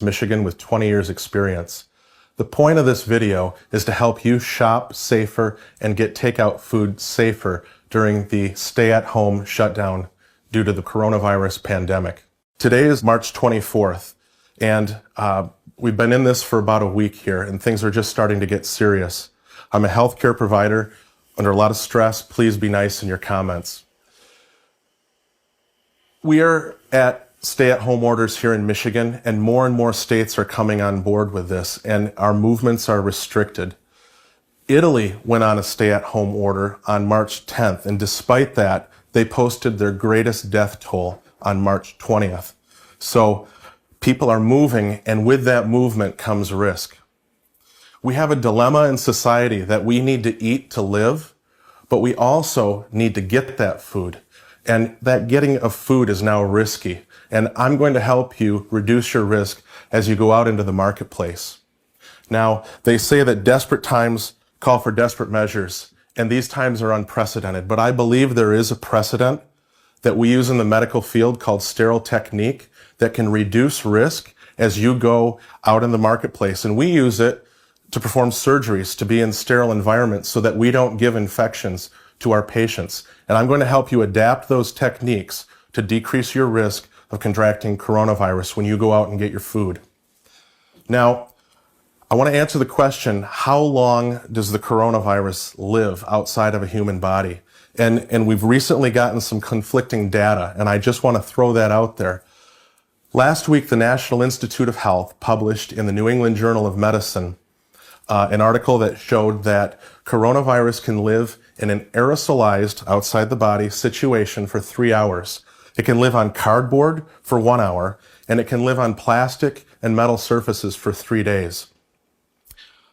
Michigan with 20 years experience. The point of this video is to help you shop safer and get takeout food safer during the stay-at-home shutdown due to the coronavirus pandemic. Today is March 24th, and we've been in this for about a week here, and things are just starting to get serious. I'm a healthcare provider under a lot of stress. Please be nice in your comments. We are at stay-at-home orders here in Michigan, and more states are coming on board with this, and our movements are restricted. Italy went on a stay-at-home order on March 10th, and despite that, they posted their greatest death toll on March 20th. So people are moving, and with that movement comes risk. We have a dilemma in society that we need to eat to live, but we also need to get that food. And that getting of food is now risky. And I'm going to help you reduce your risk as you go out into the marketplace. Now, they say that desperate times call for desperate measures, and these times are unprecedented. But I believe there is a precedent that we use in the medical field called sterile technique that can reduce risk as you go out in the marketplace. And we use it to perform surgeries, to be in sterile environments so that we don't give infections to our patients. And I'm going to help you adapt those techniques to decrease your risk of contracting coronavirus when you go out and get your food. Now, I want to answer the question, how long does the coronavirus live outside of a human body? And we've recently gotten some conflicting data, and I just want to throw that out there. Last week, the National Institute of Health published in the New England Journal of Medicine an article that showed that coronavirus can live in an aerosolized, outside the body situation for 3 hours. It can live on cardboard for 1 hour, and it can live on plastic and metal surfaces for 3 days.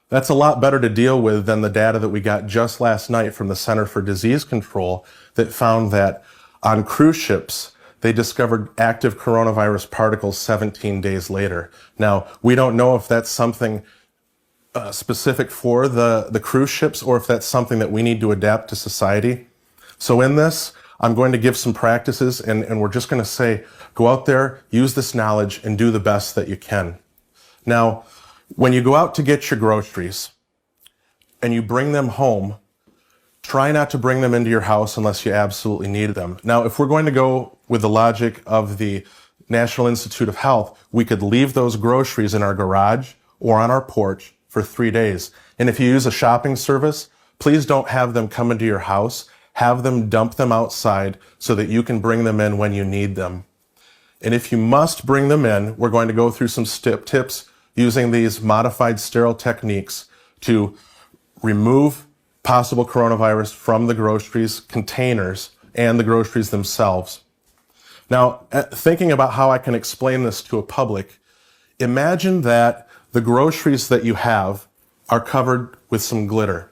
That's a lot better to deal with than the data that we got just last night from the Center for Disease Control that found that on cruise ships, they discovered active coronavirus particles 17 days later. Now, we don't know if that's something specific for the cruise ships or if that's something that we need to adapt to society. So in this, I'm going to give some practices, and we're just going to say, go out there, use this knowledge, and do the best that you can. Now, when you go out to get your groceries and you bring them home, try not to bring them into your house unless you absolutely need them. Now, if we're going to go with the logic of the National Institute of Health, we could leave those groceries in our garage or on our porch for 3 days. And if you use a shopping service, please don't have them come into your house. Have them dump them outside so that you can bring them in when you need them. And if you must bring them in, we're going to go through some tips using these modified sterile techniques to remove possible coronavirus from the groceries containers and the groceries themselves. Now, thinking about how I can explain this to a public, imagine that the groceries that you have are covered with some glitter.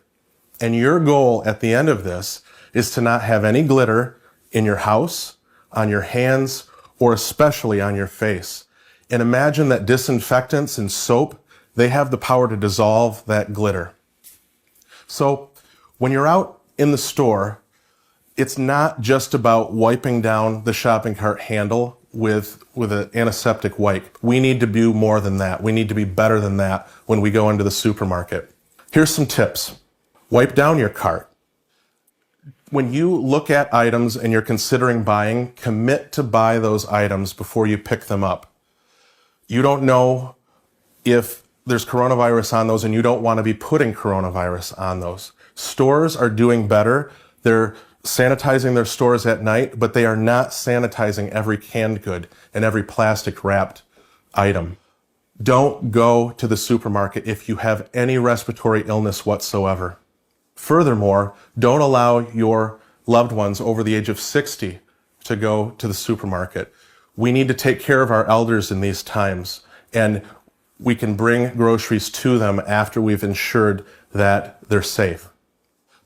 And your goal at the end of this is to not have any glitter in your house, on your hands, or especially on your face. And imagine that disinfectants and soap, they have the power to dissolve that glitter. So when you're out in the store, it's not just about wiping down the shopping cart handle with an antiseptic wipe. We need to do more than that. We need to be better than that when we go into the supermarket. Here's some tips. Wipe down your cart. When you look at items and you're considering buying, commit to buy those items before you pick them up. You don't know if there's coronavirus on those, and you don't want to be putting coronavirus on those. Stores are doing better. They're sanitizing their stores at night, but they are not sanitizing every canned good and every plastic wrapped item. Don't go to the supermarket if you have any respiratory illness whatsoever. Furthermore, don't allow your loved ones over the age of 60 to go to the supermarket. We need to take care of our elders in these times, and we can bring groceries to them after we've ensured that they're safe.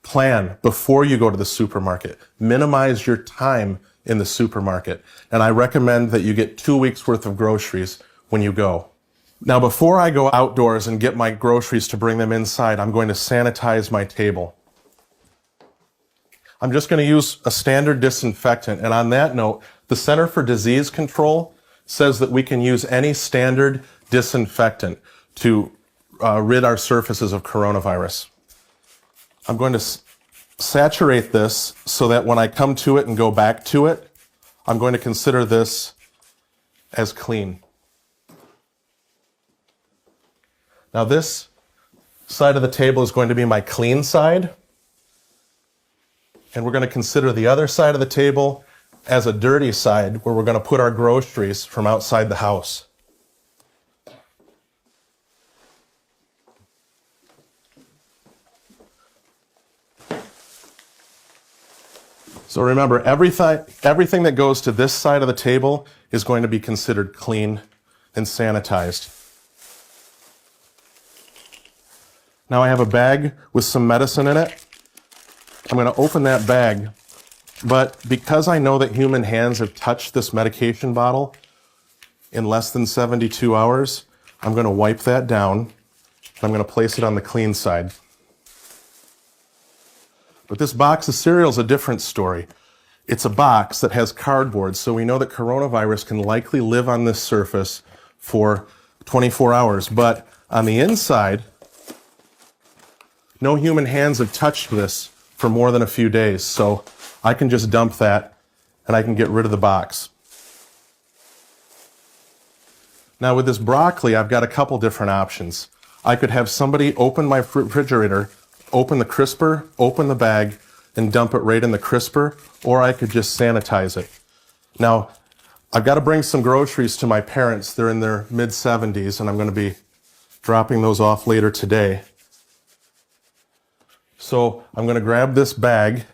Plan before you go to the supermarket. Minimize your time in the supermarket. And I recommend that you get 2 weeks worth of groceries when you go. Now, before I go outdoors and get my groceries to bring them inside, I'm going to sanitize my table. I'm just going to use a standard disinfectant. And on that note, the Center for Disease Control says that we can use any standard disinfectant to rid our surfaces of coronavirus. I'm going to saturate this so that when I come to it and go back to it, I'm going to consider this as clean. Now this side of the table is going to be my clean side, and we're going to consider the other side of the table as a dirty side where we're going to put our groceries from outside the house. So remember, everything that goes to this side of the table is going to be considered clean and sanitized. Now I have a bag with some medicine in it. I'm going to open that bag, but because I know that human hands have touched this medication bottle in less than 72 hours, I'm going to wipe that down, and I'm going to place it on the clean side. But this box of cereal is a different story. It's a box that has cardboard, so we know that coronavirus can likely live on this surface for 24 hours. But on the inside, no human hands have touched this for more than a few days, so I can just dump that and I can get rid of the box. Now with this broccoli, I've got a couple different options. I could have somebody open my refrigerator, open the crisper, open the bag, and dump it right in the crisper, or I could just sanitize it. Now, I've got to bring some groceries to my parents. They're in their mid-70s, and I'm going to be dropping those off later today. So I'm going to grab this bag,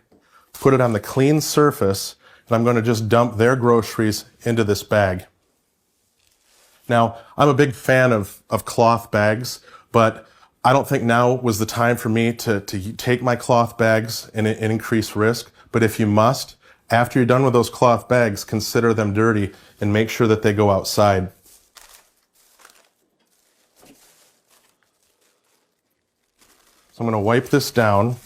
put it on the clean surface, and I'm going to just dump their groceries into this bag. Now, I'm a big fan of cloth bags, but I don't think now was the time for me to take my cloth bags and increase risk. But if you must, after you're done with those cloth bags, consider them dirty and make sure that they go outside. So I'm going to wipe this down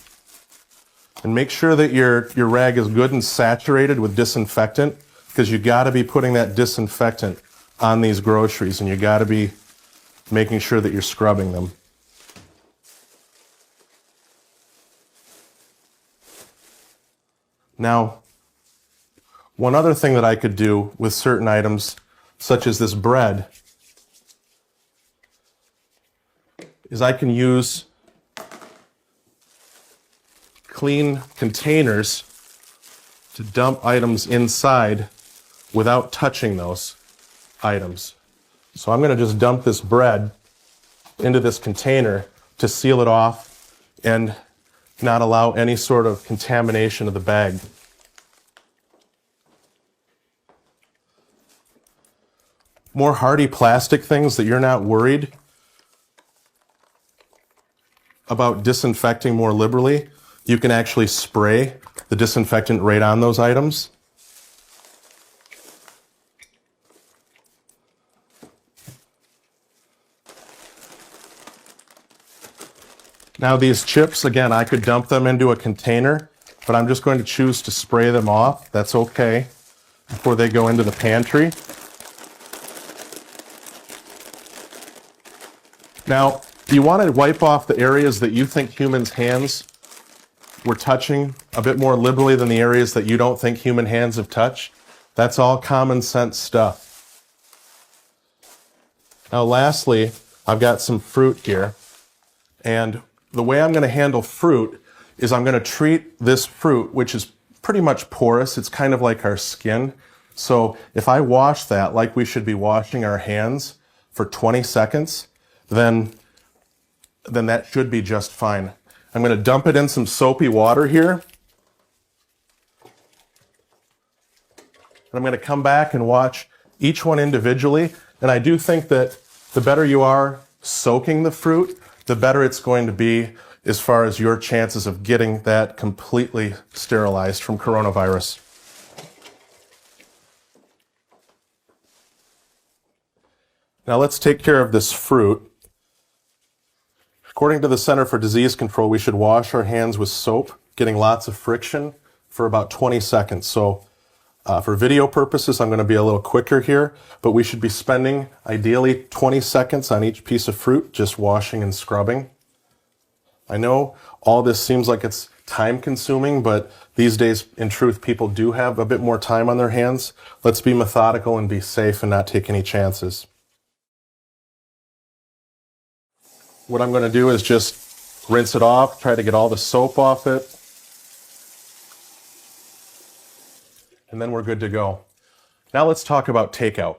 and make sure that your rag is good and saturated with disinfectant, because you got to be putting that disinfectant on these groceries, and you got to be making sure that you're scrubbing them. Now, one other thing that I could do with certain items, such as this bread, is I can use clean containers to dump items inside without touching those items. So I'm going to just dump this bread into this container to seal it off and not allow any sort of contamination of the bag. More hardy plastic things that you're not worried about disinfecting more liberally, you can actually spray the disinfectant right on those items. Now these chips, again, I could dump them into a container, but I'm just going to choose to spray them off. That's okay, before they go into the pantry. Now, you want to wipe off the areas that you think humans' hands were touching a bit more liberally than the areas that you don't think human hands have touched. That's all common sense stuff. Now lastly, I've got some fruit here, and the way I'm going to handle fruit is I'm going to treat this fruit, which is pretty much porous. It's kind of like our skin. So if I wash that like we should be washing our hands for 20 seconds, then that should be just fine. I'm going to dump it in some soapy water here. And I'm going to come back and watch each one individually. And I do think that the better you are soaking the fruit, the better it's going to be as far as your chances of getting that completely sterilized from coronavirus. Now let's take care of this fruit. According to the Center for Disease Control, we should wash our hands with soap, getting lots of friction for about 20 seconds. So For video purposes, I'm going to be a little quicker here, but we should be spending ideally 20 seconds on each piece of fruit, just washing and scrubbing. I know all this seems like it's time consuming, but these days, in truth, people do have a bit more time on their hands. Let's be methodical and be safe and not take any chances. What I'm going to do is just rinse it off, try to get all the soap off it, and then we're good to go. Now let's talk about takeout.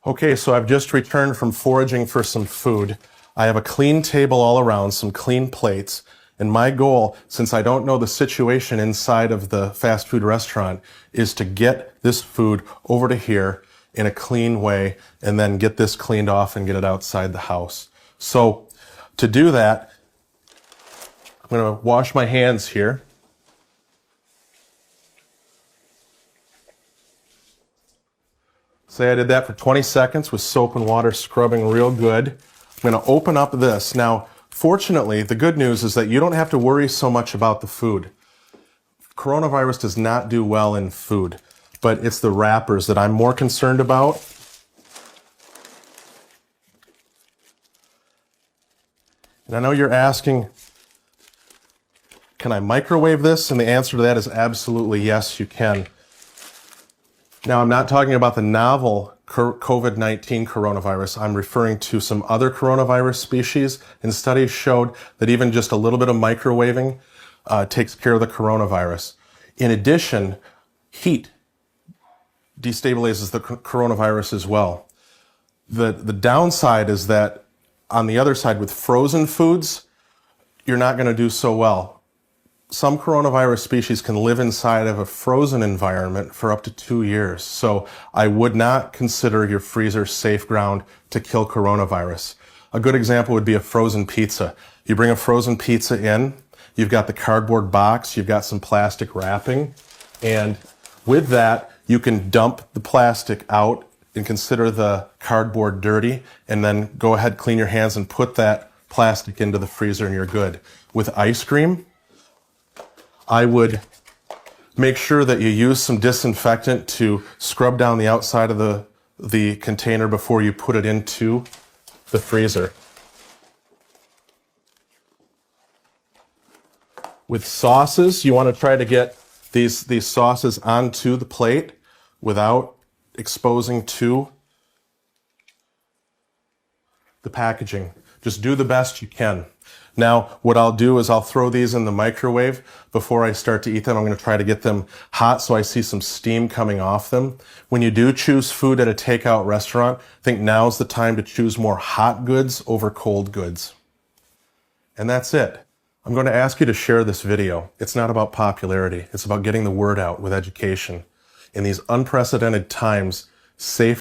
Okay, so I've just returned from foraging for some food. I have a clean table all around, some clean plates, and my goal, since I don't know the situation inside of the fast food restaurant, is to get this food over to here in a clean way and then get this cleaned off and get it outside the house. So to do that, I'm going to wash my hands here. Say I did that for 20 seconds with soap and water scrubbing real good. I'm going to open up this. Now, fortunately, the good news is that you don't have to worry so much about the food. Coronavirus does not do well in food, but it's the wrappers that I'm more concerned about. And I know you're asking, can I microwave this? And the answer to that is absolutely yes, you can. Now, I'm not talking about the novel COVID-19 coronavirus. I'm referring to some other coronavirus species, and studies showed that even just a little bit of microwaving takes care of the coronavirus. In addition, heat destabilizes the coronavirus as well. The downside is that on the other side, with frozen foods, you're not going to do so well. Some coronavirus species can live inside of a frozen environment for up to 2 years. So I would not consider your freezer safe ground to kill coronavirus. A good example would be a frozen pizza. You bring a frozen pizza in, you've got the cardboard box, you've got some plastic wrapping, and with that, you can dump the plastic out and consider the cardboard dirty, and then go ahead, clean your hands, and put that plastic into the freezer and you're good. With ice cream, I would make sure that you use some disinfectant to scrub down the outside of the container before you put it into the freezer. With sauces, you want to try to get these sauces onto the plate without exposing to the packaging. Just do the best you can. Now, what I'll do is I'll throw these in the microwave before I start to eat them. I'm going to try to get them hot so I see some steam coming off them. When you do choose food at a takeout restaurant, I think now's the time to choose more hot goods over cold goods. And that's it. I'm going to ask you to share this video. It's not about popularity. It's about getting the word out with education. In these unprecedented times, safe